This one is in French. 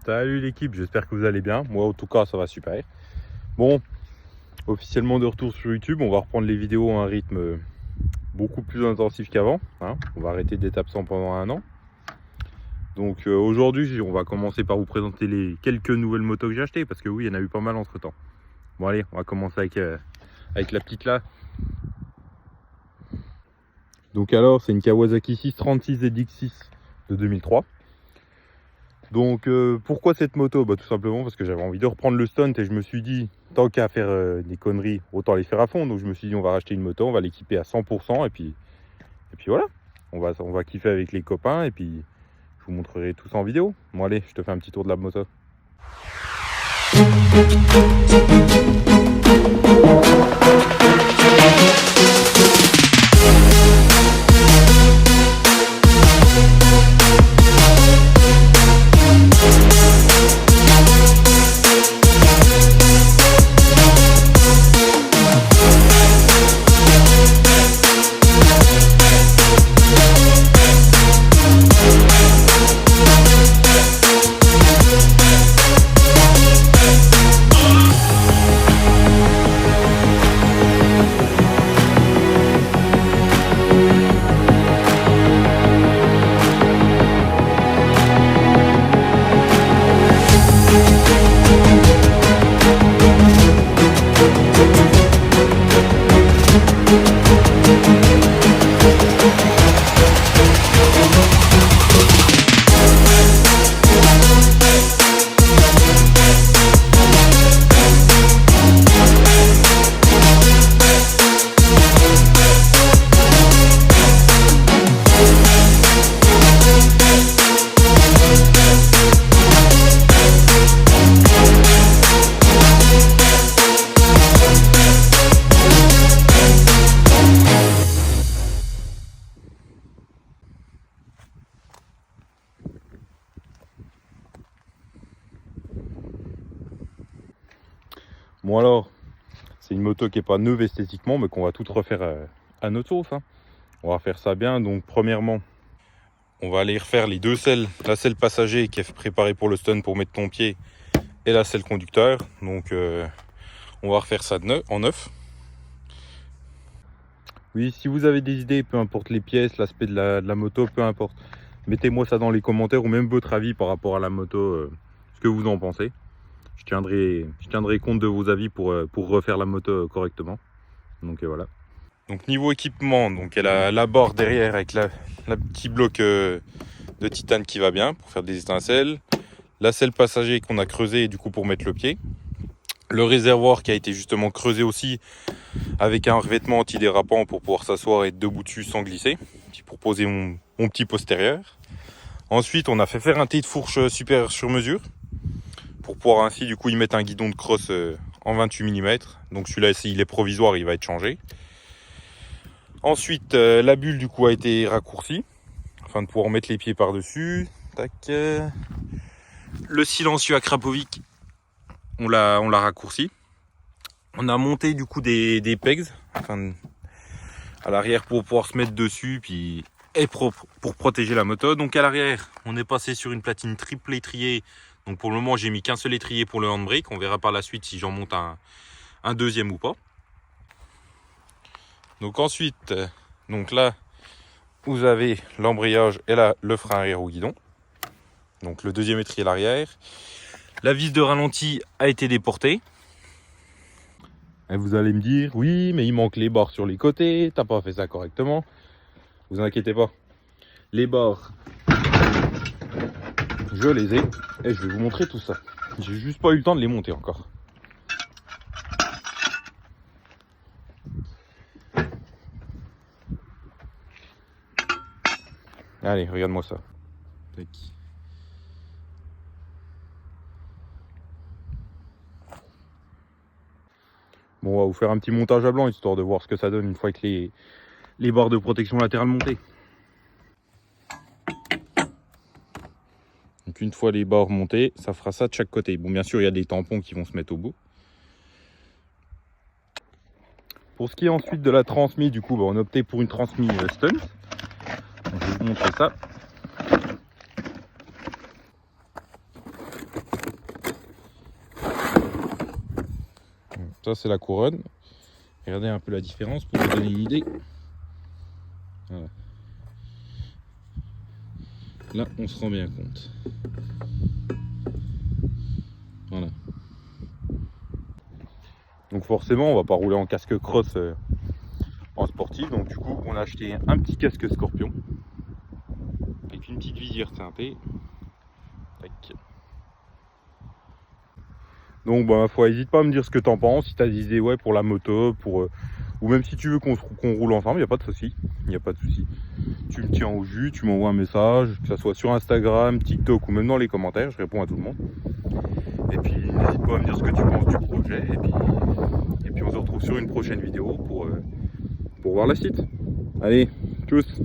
Salut l'équipe, j'espère que vous allez bien. Moi en tout cas ça va super. Bon, officiellement de retour sur YouTube, on va reprendre les vidéos à un rythme beaucoup plus intensif qu'avant. Hein. On va arrêter d'être absent pendant un an. Donc aujourd'hui on va commencer par vous présenter les quelques nouvelles motos que j'ai achetées. Parce que oui, il y en a eu pas mal entre temps. Bon allez, on va commencer avec la petite là. Donc alors c'est une Kawasaki 636 ZX6 de 2003. Donc pourquoi cette moto? Tout simplement parce que j'avais envie de reprendre le stunt et je me suis dit, tant qu'à faire des conneries, autant les faire à fond. Donc je me suis dit, on va racheter une moto, on va l'équiper à 100% et puis voilà, on va kiffer avec les copains et puis je vous montrerai tout ça en vidéo. Bon allez, je te fais un petit tour de la moto. Bon alors, c'est une moto qui n'est pas neuve esthétiquement, mais qu'on va tout refaire à notre sauce. Hein. On va faire ça bien. Donc premièrement, on va aller refaire les deux selles. La selle passager qui est préparée pour le stun pour mettre ton pied et la selle conducteur. Donc on va refaire ça en neuf. Oui, si vous avez des idées, peu importe les pièces, l'aspect de la moto, peu importe. Mettez-moi ça dans les commentaires ou même votre avis par rapport à la moto, ce que vous en pensez. Je tiendrai compte de vos avis pour refaire la moto correctement. Donc voilà. Donc niveau équipement, donc elle a la barre derrière avec la petit bloc de titane qui va bien pour faire des étincelles. La selle passager qu'on a creusée du coup pour mettre le pied. Le réservoir qui a été justement creusé aussi avec un revêtement antidérapant pour pouvoir s'asseoir et être debout dessus sans glisser. Pour poser mon petit postérieur. Ensuite on a fait faire un T de fourche super sur mesure. Pour pouvoir ainsi du coup y mettre un guidon de crosse en 28 mm. Donc celui-là il est provisoire, il va être changé. Ensuite la bulle du coup a été raccourcie afin de pouvoir mettre les pieds par dessus. Tac. Le silencieux à Krapovic, on l'a raccourci. On a monté du coup des pegs à l'arrière pour pouvoir se mettre dessus puis et pour protéger la moto. Donc à l'arrière on est passé sur une platine triple étrier. Donc pour le moment j'ai mis qu'un seul étrier pour le handbrake. On verra par la suite si j'en monte un deuxième ou pas. Donc ensuite, donc là vous avez l'embrayage et là le frein arrière au guidon. Donc le deuxième étrier à l'arrière. La vis de ralenti a été déportée. Et vous allez me dire, oui mais il manque les barres sur les côtés, t'as pas fait ça correctement. Vous inquiétez pas. Les barres, je les ai et je vais vous montrer tout ça. J'ai juste pas eu le temps de les monter encore. Allez, regarde-moi ça. Bon, on va vous faire un petit montage à blanc histoire de voir ce que ça donne une fois que les barres de protection latérale montées. Donc une fois les barres montées, ça fera ça de chaque côté. Bon, bien sûr, il y a des tampons qui vont se mettre au bout. Pour ce qui est ensuite de la transmise, du coup, on a opté pour une transmise Stunt. Donc, je vais vous montrer ça. Ça c'est la couronne. Regardez un peu la différence pour vous donner une idée. Voilà. Là on se rend bien compte. Voilà. Donc forcément on va pas rouler en casque cross en sportif. Donc du coup on a acheté un petit casque Scorpion avec une petite visière teintée. Tac. Donc bah foi, hésite pas à me dire ce que t'en penses, si t'as des idées pour la moto, ou même si tu veux qu'on roule ensemble, il n'y a pas de souci. Il n'y a pas de souci. Tu me tiens au jus, tu m'envoies un message, que ce soit sur Instagram, TikTok ou même dans les commentaires, je réponds à tout le monde. Et puis n'hésite pas à me dire ce que tu penses du projet. Et puis on se retrouve sur une prochaine vidéo pour voir la suite. Allez, tchuss.